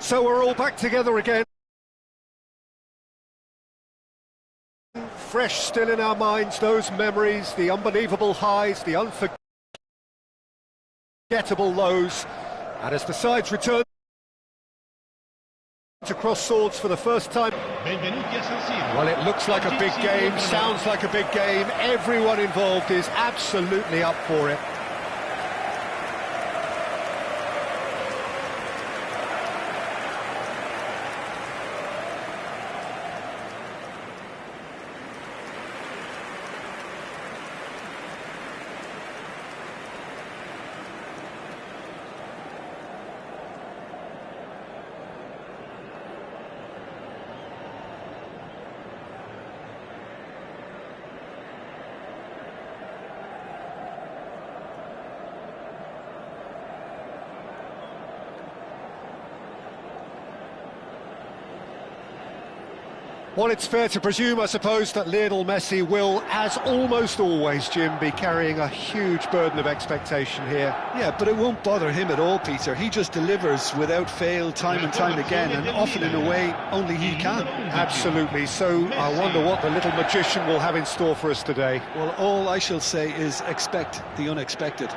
So we're all back together again. Fresh still in our minds, those memories, the unbelievable highs, the unforgettable lows. And as the sides return to cross swords for the first time, well, it looks like a big game, sounds like a big game. Everyone involved is absolutely up for it. Well, it's fair to presume, I suppose, that Lionel Messi will, as almost always, Jim, be carrying a huge burden of expectation here. Yeah, but it won't bother him at all, Peter. He just delivers without fail time and time again, and often in a way only he can. Absolutely. So I wonder what the little magician will have in store for us today. Well, all I shall say is expect the unexpected.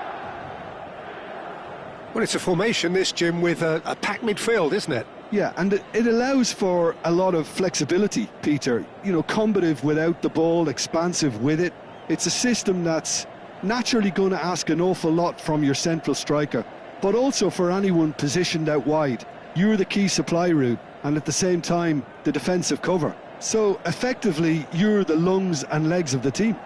Well, it's a formation, this, Jim, with a packed midfield, isn't it? Yeah, and it allows for a lot of flexibility, Peter. You know, combative without the ball, expansive with it. It's a system that's naturally going to ask an awful lot from your central striker, but also for anyone positioned out wide. You're the key supply route, and at the same time, the defensive cover. So, effectively, you're the lungs and legs of the team.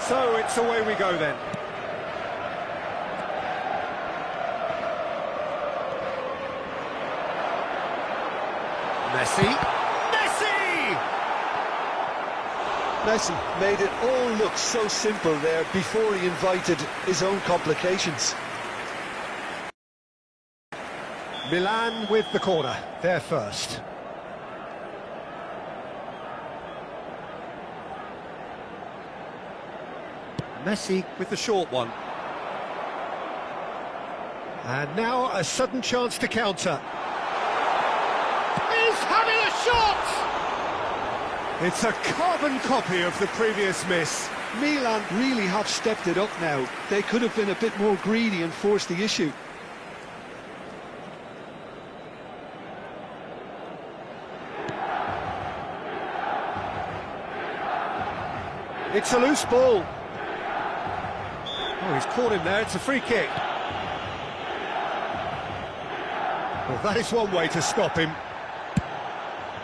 So it's away we go then. Messi. Messi made it all look so simple there before he invited his own complications. Milan with the corner, they're first. Messi with the short one. And now a sudden chance to counter. He's having a shot! It's a carbon copy of the previous miss. Milan really have stepped it up now. They could have been a bit more greedy and forced the issue. It's a loose ball. Oh, he's caught him there, it's a free kick. Well, that is one way to stop him.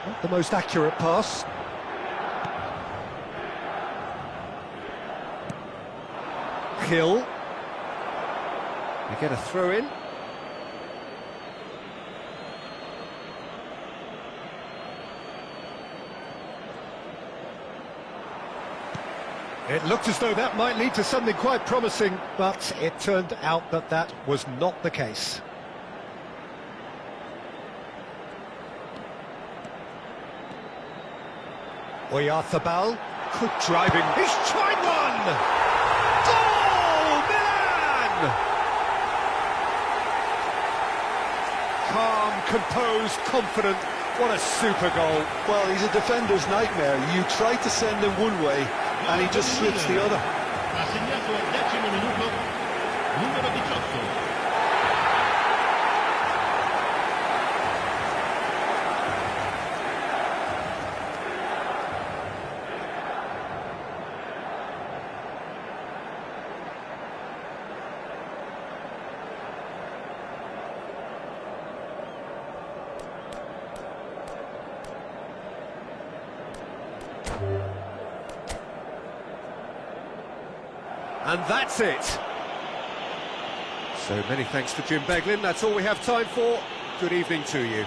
Not the most accurate pass. Hill. They get a throw in. It looked as though that might lead to something quite promising, but it turned out that that was not the case. Oyarzabal, good driving, he's tried one! Goal, Milan! Calm, composed, confident, what a super goal. Well, he's a defender's nightmare. You try to send him one way, and he just slips the other. Ha segnato al 10° minuto, numero 18. And that's it. So many thanks to Jim Beglin. That's all we have time for. Good evening to you.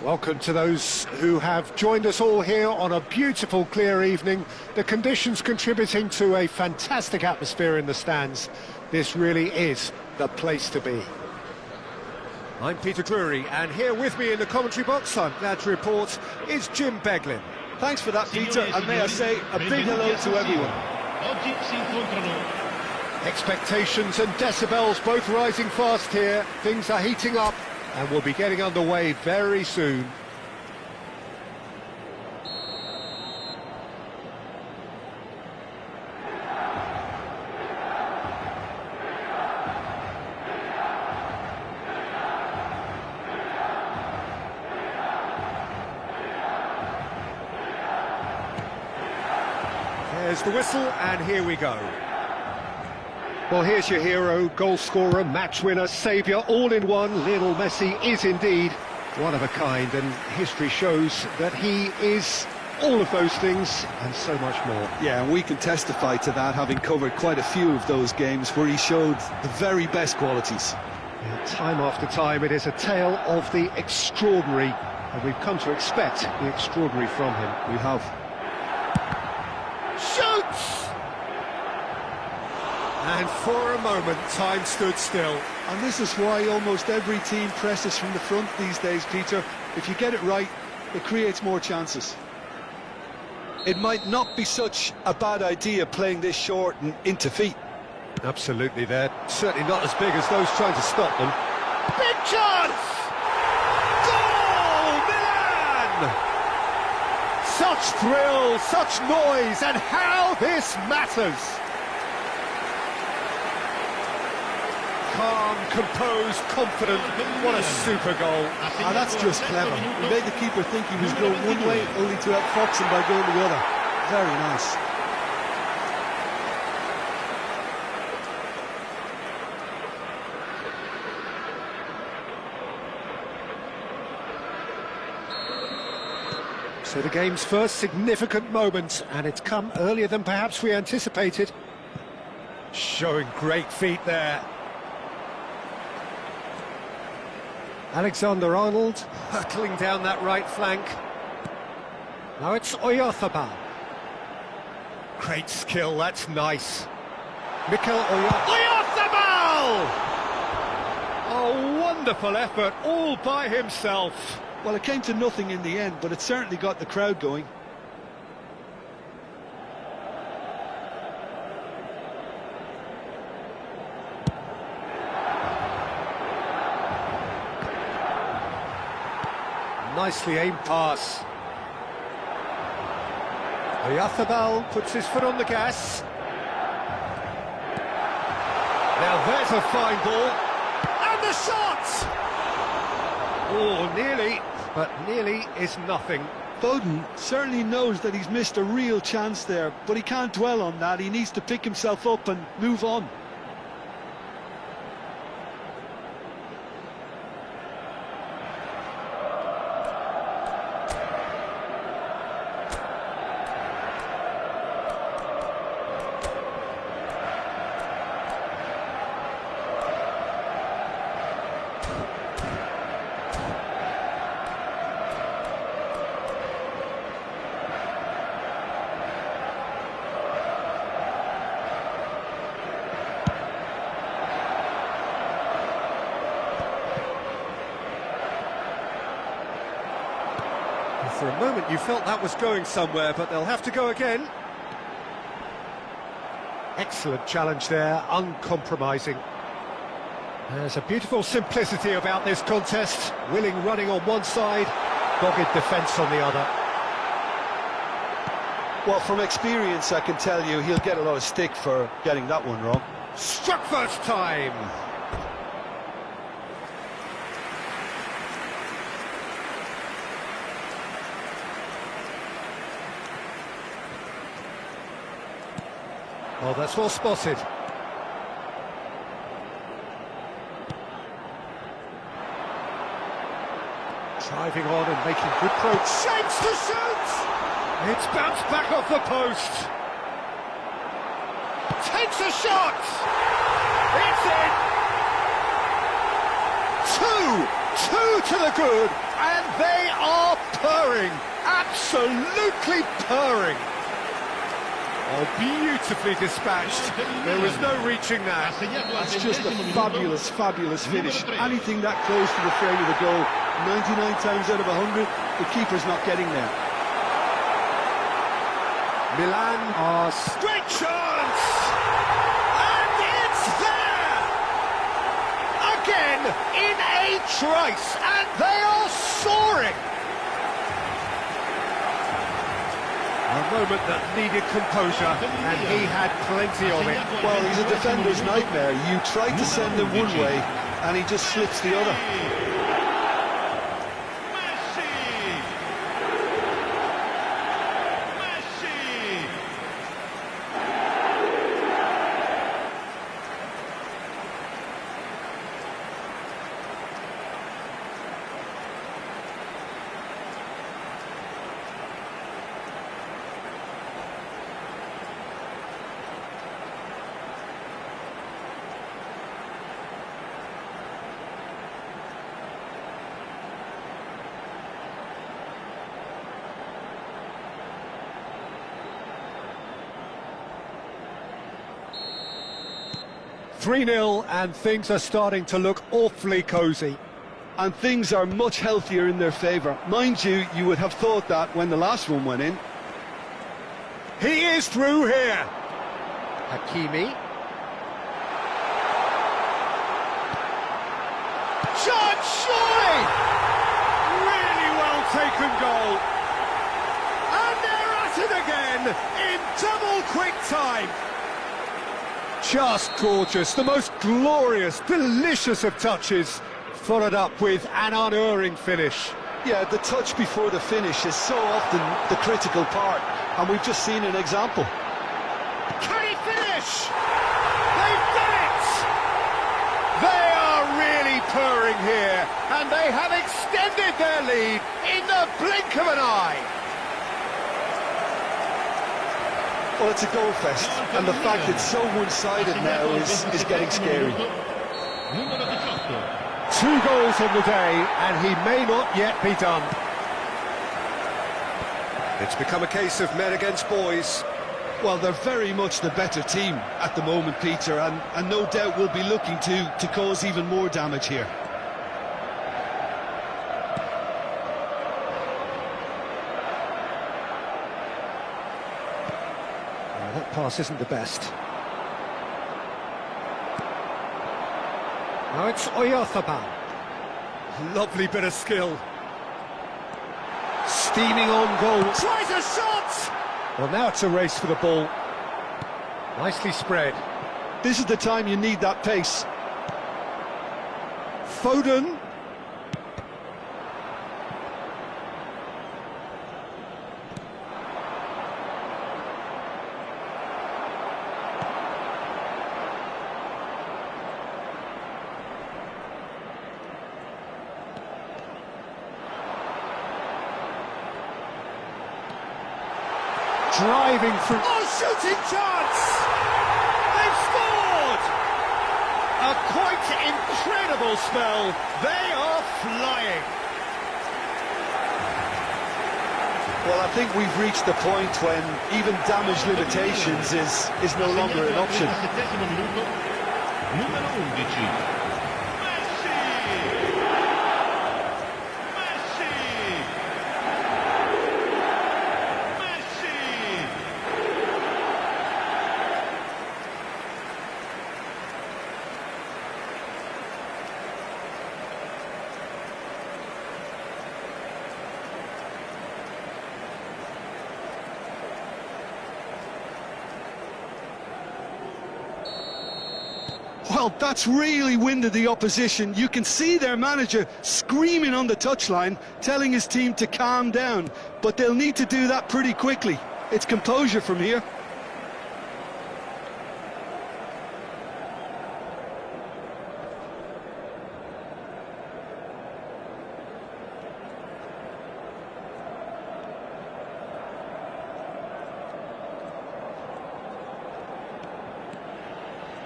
Welcome to those who have joined us all here on a beautiful, clear evening. The conditions contributing to a fantastic atmosphere in the stands. This really is the place to be. I'm Peter Drury, and here with me in the commentary box, I'm glad to report, is Jim Beglin. Thanks for that, Peter, and may I say a big hello to everyone. Expectations and decibels both rising fast here. Things are heating up, and we'll be getting underway very soon. There's the whistle, and here we go. Well, here's your hero, goal scorer, match winner, saviour, all in one. Lionel Messi is indeed one of a kind, and history shows that he is all of those things and so much more. Yeah, and we can testify to that, having covered quite a few of those games where he showed the very best qualities. Yeah, time after time, it is a tale of the extraordinary, and we've come to expect the extraordinary from him. We have. Shoots! And for a moment, time stood still. And this is why almost every team presses from the front these days, Peter. If you get it right, it creates more chances. It might not be such a bad idea playing this short and into feet. Absolutely, they're certainly not as big as those trying to stop them. Big chance! Goal! Milan! Such thrill, such noise, and how this matters! Calm, composed, confident. What a super goal. And that's just clever. He made the keeper think he was going one way, only to outfox him by going the other. Very nice. So the game's first significant moment, and it's come earlier than perhaps we anticipated. Showing great feet there. Alexander-Arnold hurtling down that right flank. Now it's Oyarzabal. Great skill, that's nice. Mikel Oyarzabal! A wonderful effort, all by himself. Well, it came to nothing in the end, but it certainly got the crowd going. Nicely aimed pass. Oyarzabal puts his foot on the gas. Now there's a fine ball. And the shot! Oh, nearly, but nearly is nothing. Foden certainly knows that he's missed a real chance there, but he can't dwell on that. He needs to pick himself up and move on. For a moment you felt that was going somewhere, but they'll have to go again. Excellent challenge there, uncompromising. There's a beautiful simplicity about this contest. Willing running on one side, dogged defence on the other. Well, from experience, I can tell you he'll get a lot of stick for getting that one wrong. Struck first time! Oh, that's well spotted. Driving on and making good progress. Shapes to shoot! It's bounced back off the post. Takes a shot! It's in! Two to the good. and they are purring, absolutely purring. Oh, beautifully dispatched. There was no reaching that. That's just a fabulous, fabulous finish. Anything that close to the frame of the goal, 99 times out of 100, the keeper's not getting there. Milan are great chance! And it's there! Again, in a trice, and they are soaring! A moment that needed composure, and he had plenty of it. Well, he's a defender's nightmare. You try to send him one way, and he just slips the other. "3-0, and things are starting to look awfully cosy. And things are much healthier in their favour. Mind you, you would have thought that when the last one went in. He is through here. Hakimi. Shot, surely! Really well taken goal. And they're at it again in double quick time. Just gorgeous, the most glorious, delicious of touches, followed up with an unerring finish. Yeah, the touch before the finish is so often the critical part, and we've just seen an example. Can he finish? They've done it! They are really purring here, and they have extended their lead in the blink of an eye. Well, it's a goal fest, and the fact it's so one-sided now is getting scary. 2 goals on the day, and he may not yet be done. It's become a case of men against boys. Well, they're very much the better team at the moment, Peter, and no doubt will be looking to cause even more damage here. That pass isn't the best. Now it's Oyarzabal. Lovely bit of skill. Steaming on goal. Tries a shot! Well, now it's a race for the ball. Nicely spread. This is the time you need that pace. Foden. Driving through. Oh, shooting chance! They've scored! A quite incredible spell. They are flying. Well, I think we've reached the point when even damage limitations is no longer an option. Well, that's really winded the opposition. You can see their manager screaming on the touchline, telling his team to calm down. But they'll need to do that pretty quickly. It's composure from here.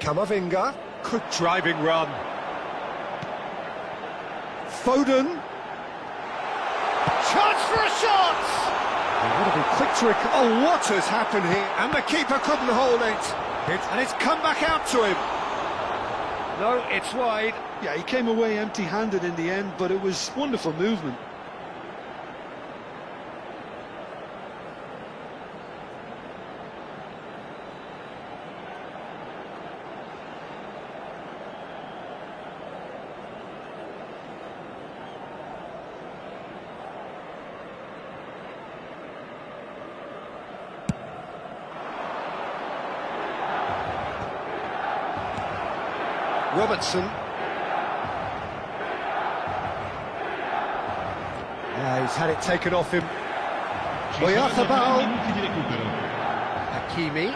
Camavinga, good driving run. Foden. chance for a shot! They want to be quick to oh, what has happened here? And the keeper couldn't hold it. And it's come back out to him. No, it's wide. Yeah, he came away empty-handed in the end, but it was wonderful movement. Robertson. Yeah, he's had it taken off him. Ci saranno 3 Oyarzabal. minuti di recupero. Hakimi.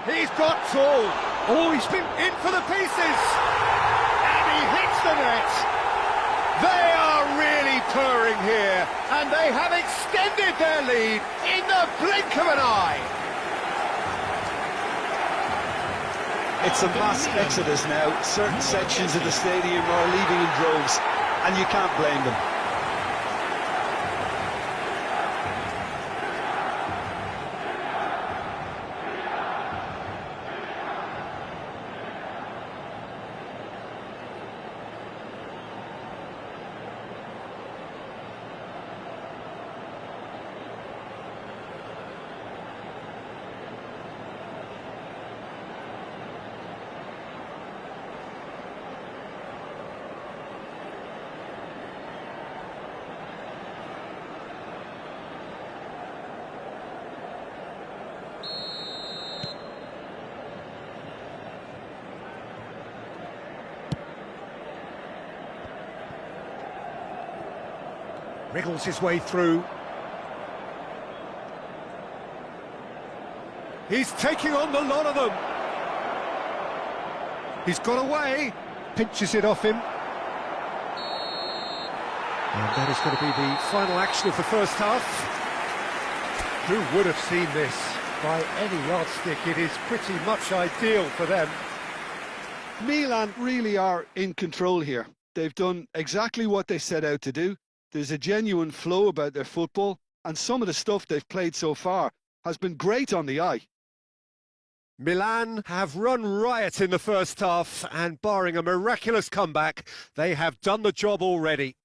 He's got full. Oh, he's been in for the pieces. And he hits the net. They are really purring here, and they have extended their lead in the blink of an eye. It's a mass exodus now. Certain sections of the stadium are leaving in droves, and you can't blame them. Wriggles his way through. He's taking on the lot of them. He's got away. Pinches it off him. And that is going to be the final action of the first half. Who would have seen this? By any yardstick, it is pretty much ideal for them. Milan really are in control here. They've done exactly what they set out to do. There's a genuine flow about their football, and some of the stuff they've played so far has been great on the eye. Milan have run riot in the first half, and barring a miraculous comeback, they have done the job already.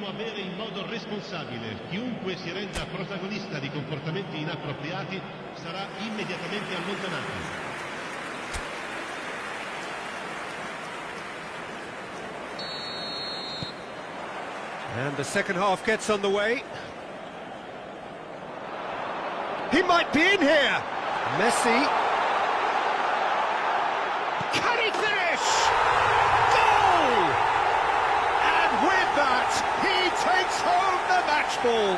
Dobbiamo avere in modo responsabile. Chiunque si renda protagonista di comportamenti inappropriati sarà immediatamente allontanato. And the second half gets underway. He might be in here. Messi. Can he finish? Goal! And with that, he takes home the match ball.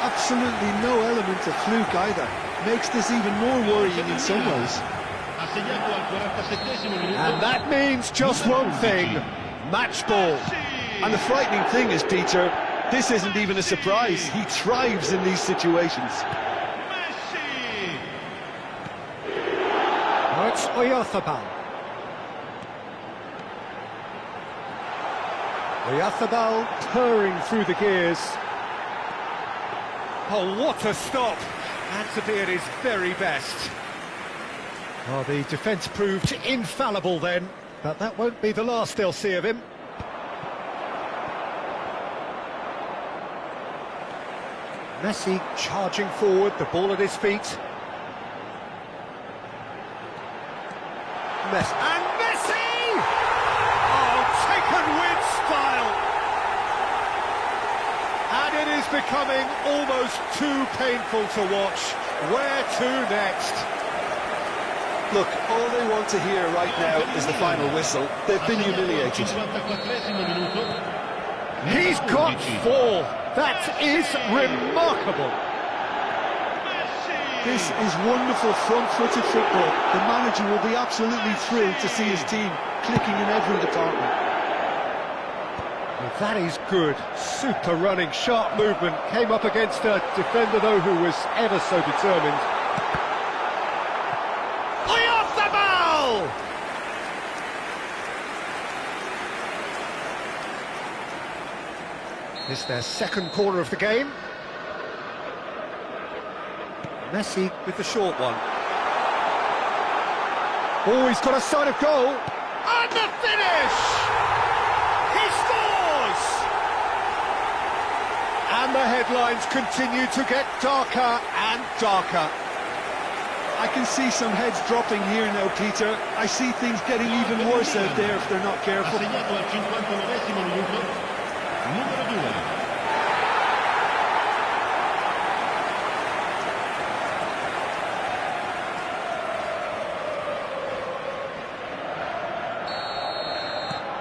Absolutely no element of fluke either. Makes this even more worrying in some ways. And that means just one thing. Match ball. And the frightening thing is, Peter, this isn't even a surprise. He thrives in these situations. Now it's Oyarzabal. Oyarzabal purring through the gears. Oh, what a stop! And to be at his very best. Oh, the defence proved infallible then, but that won't be the last they'll see of him. Messi charging forward, the ball at his feet. And Messi! Oh, taken with style! And it is becoming almost too painful to watch. Where to next? Look, all they want to hear right now is the final whistle. They've been humiliated. He's got 4. That is remarkable. This is wonderful front-footed football. The manager will be absolutely thrilled to see his team clicking in every department. Well, that is good. Super running, sharp movement. Came up against a defender, though, who was ever so determined. Oyarzabal! It's their second corner of the game. Messi with the short one. Oh, he's got a sight of goal. And the finish! He scores! And the headlines continue to get darker and darker. I can see some heads dropping here now, Peter. I see things getting even worse out there if they're not careful. Assegnato al 59esimo minuto, numero 2.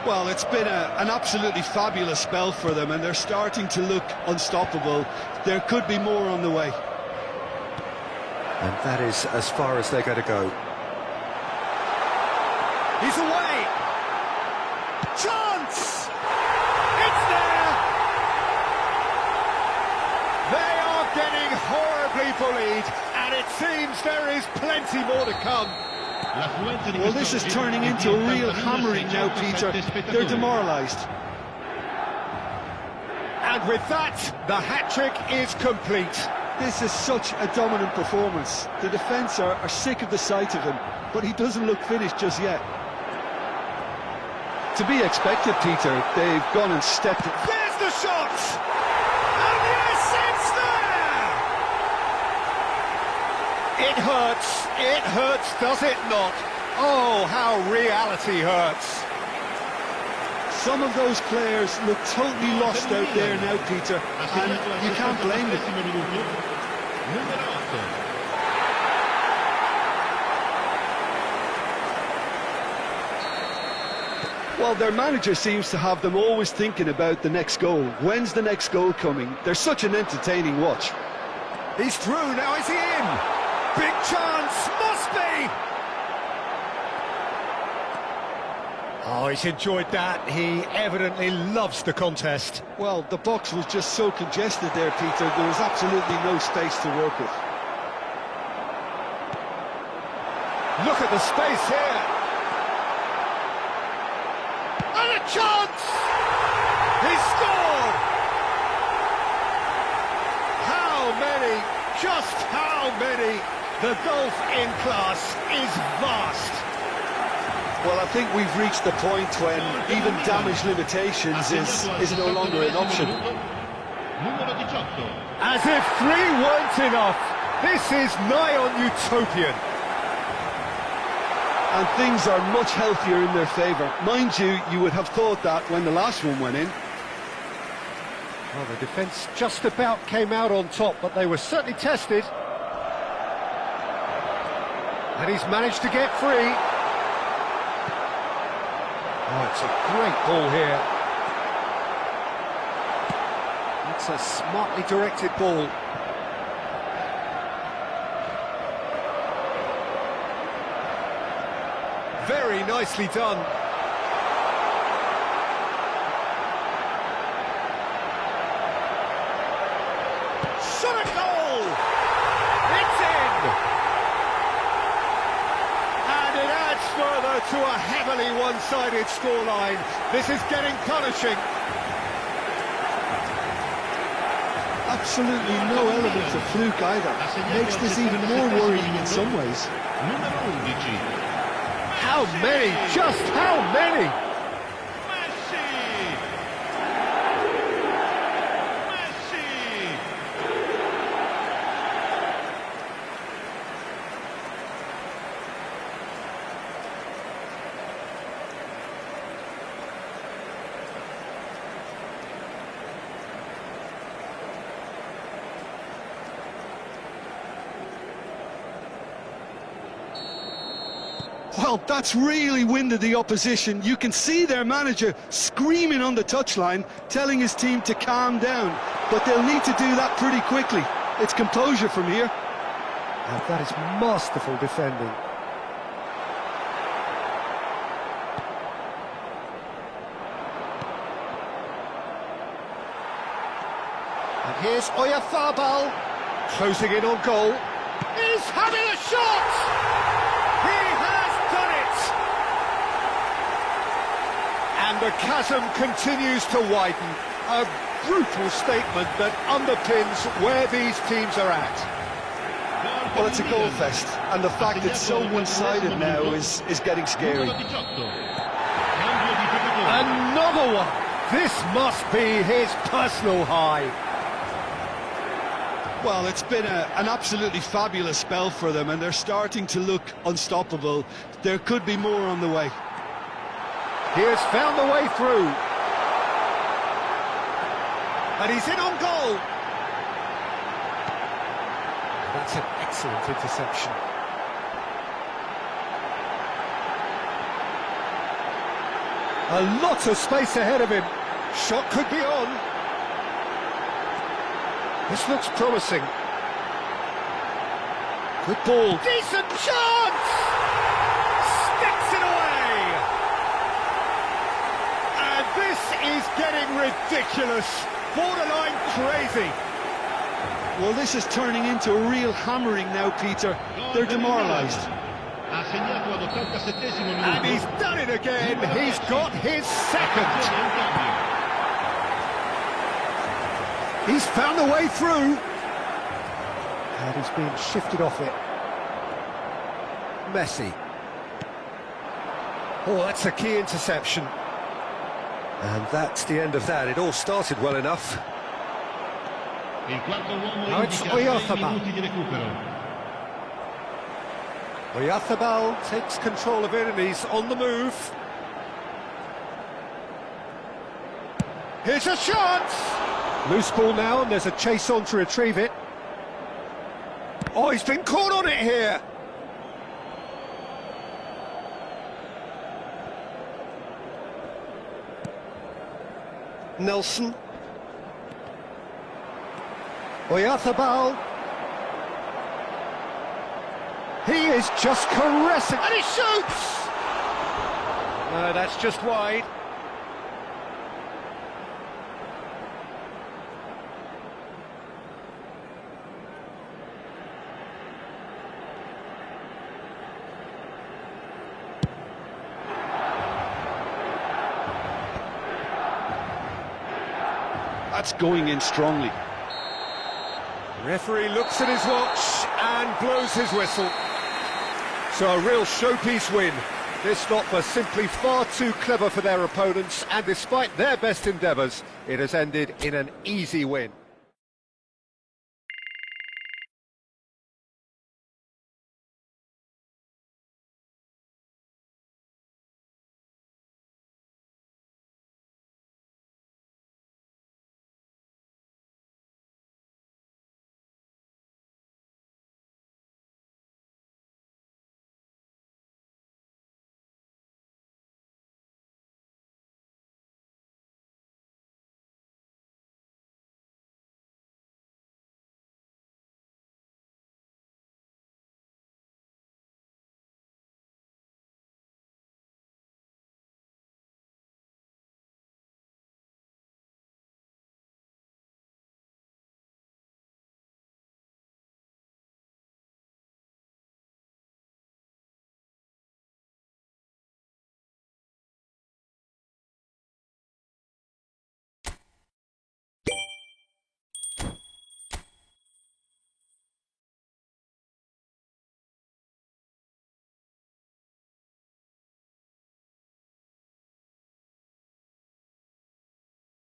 Well, it's been an absolutely fabulous spell for them, and they're starting to look unstoppable. There could be more on the way. And that is as far as they're going to go. He's away! Chance! It's there! They are getting horribly bullied, and it seems there is plenty more to come. Well, this is turning into a real hammering now, Peter. They're demoralised. And with that, the hat-trick is complete. This is such a dominant performance. The defence are sick of the sight of him, but he doesn't look finished just yet. To be expected, Peter. They've gone and stepped it. There's the shot! And yes, it's there! It hurts, does it not? Oh, how reality hurts. Some of those players look totally lost out there now, Peter, and you can't blame them. Well, their manager seems to have them always thinking about the next goal. When's the next goal coming? They're such an entertaining watch. He's through, now is he in? Big chance, must be! Oh, he's enjoyed that. He evidently loves the contest. Well, the box was just so congested there, Peter. There was absolutely no space to work with. Look at the space here. And a chance! He scored! How many? Just how many? The gulf in class is vast. Well, I think we've reached the point when even damage limitations is no longer an option. As if 3 weren't enough. This is nigh on utopian. And things are much healthier in their favour. Mind you, you would have thought that when the last one went in. Well, the defence just about came out on top, but they were certainly tested. And he's managed to get free. Oh, it's a great ball here. It's a smartly directed ball. Very nicely done. Shot at goal! It's in! And it adds further to a heavily one-sided scoreline. This is getting punishing. Absolutely no element of fluke either. Makes this even more worrying in some ways. How many? Just how many? Well, that's really winded the opposition. You can see their manager screaming on the touchline, telling his team to calm down. But they'll need to do that pretty quickly. It's composure from here. And that is masterful defending. And here's Oyarzabal, closing in on goal. He's having a shot! And the chasm continues to widen. A brutal statement that underpins where these teams are at. Well, it's a goal fest, and the fact it's so one-sided now is getting scary. Another one! This must be his personal high. Well, it's been an absolutely fabulous spell for them, and they're starting to look unstoppable. There could be more on the way. He has found the way through. And he's in on goal. That's an excellent interception. A lot of space ahead of him. Shot could be on. This looks promising. Good ball. Decent chance! Sticks it away! This is getting ridiculous, borderline crazy. Well, this is turning into a real hammering now, Peter. They're demoralised. And he's done it again. He's got his second. He's found the way through. And he's being shifted off it. Messi. Oh, that's a key interception. And that's the end of that. It all started well enough. Now it's Oyarzabal. Oyarzabal takes control of it and he's on the move. Here's a chance! Loose ball now and there's a chase on to retrieve it. Oh, he's been caught on it here! Nelson. Oyarzabal. He is just caressing, and he shoots! No, that's just wide. That's going in strongly. Referee looks at his watch and blows his whistle. So a real showpiece win. This stop was simply far too clever for their opponents, and despite their best endeavours, it has ended in an easy win.